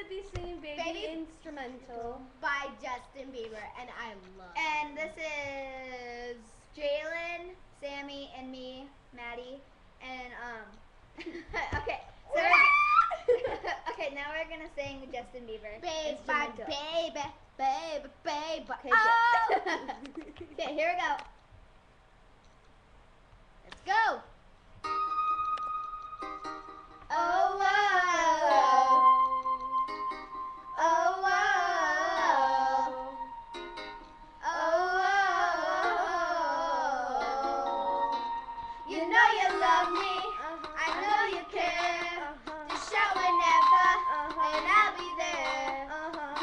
be singing Baby Instrumental by Justin Bieber, and I love it. And this is Jalen, Sammy, and me, Maddie. And okay, so okay, now we're gonna sing Justin Bieber. Baby, Instrumental. baby. Okay, Oh! Okay, here we go. Let's go. Oh, whoa. Oh, whoa. Oh, whoa. You know you love me. I know you care. Just shout whenever, and I'll be there.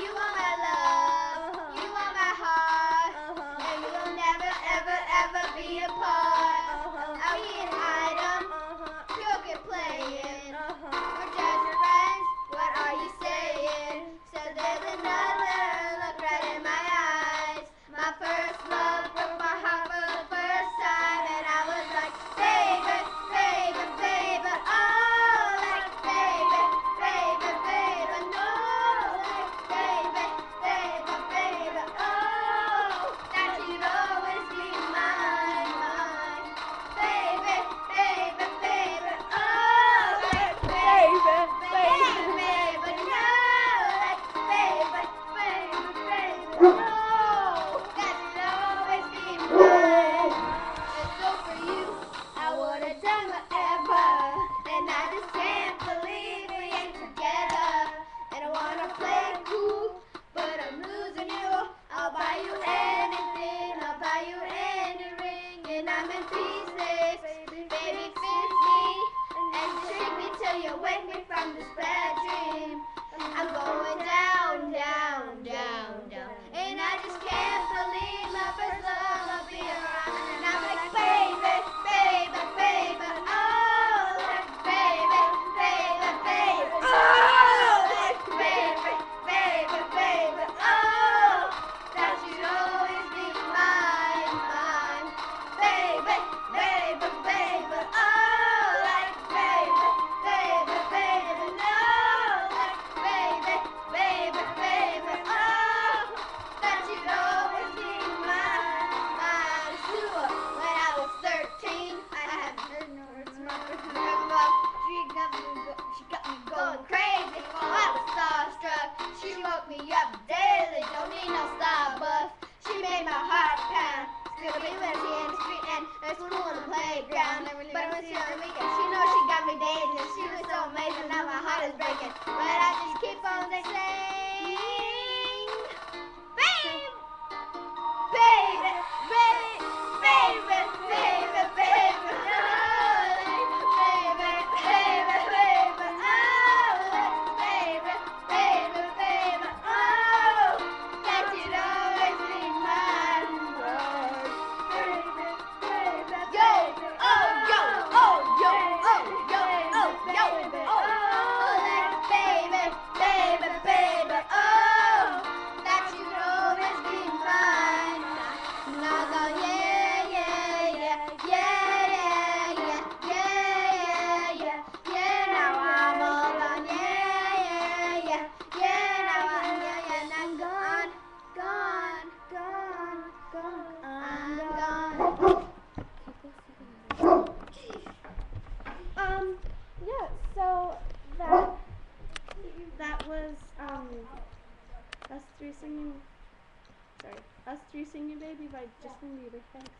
You are my love. You are my heart. And we will never, ever, ever be apart. I'll be an item. You can play it. We're just your friends. What are you saying? So there's another look right in my eyes. My first love broke my heart for the first time, and I was like, baby, baby, baby, oh, like baby, baby, baby, no, like baby, baby, baby, oh, that you'd always be mine, mine, baby, baby, baby, oh, like baby, baby, baby, no, like baby, baby, baby, no, that you'd always be mine. And so for you, I would have done whatever, and I just can't believe we ain't together. And I wanna play it cool, but I'm losing you. I'll buy you anything, I'll buy you any ring, and I'm in pieces. Baby, fix me, and shake me till you wake me from this bad dream. I'm going down, down, down, down, and I just can't believe my first love will be around. And I'm like, baby, baby, baby, oh, like baby, baby, baby, oh, like baby, baby, baby, oh, that you'd always be mine, mine, baby, baby, baby, oh, like baby, baby, baby, no, like baby, baby, baby, oh, that you'd always be mine, mine, too. When I was 13, I had heard no words from my first love. She got me going crazy. I was starstruck. She woke me up daily. Don't need no Starbucks. She made my heart pound. Still be when she in the street and at school on the playground. But when she on the weekend, she knows she got me dating. She was so amazing. Now my heart is breaking. But I just keep on saying, babe, baby, baby, baby, baby, baby, oh, baby, baby, baby, oh, baby, baby, baby, oh, that you'd always be mine, baby, baby, yo, oh, yo, oh, yo, oh, yo, oh, yo, oh, like baby, baby, baby, oh, that you'd always be mine. And I go, yeah, yeah, yeah, yeah, yeah, yeah, yeah, yeah, yeah, now I'm all gone, yeah, yeah, yeah, yeah, now I'm, yeah, yeah, and I'm gone, gone, gone, gone, I'm gone. Yeah, so that was us three singing Baby by Justin Bieber. Thanks.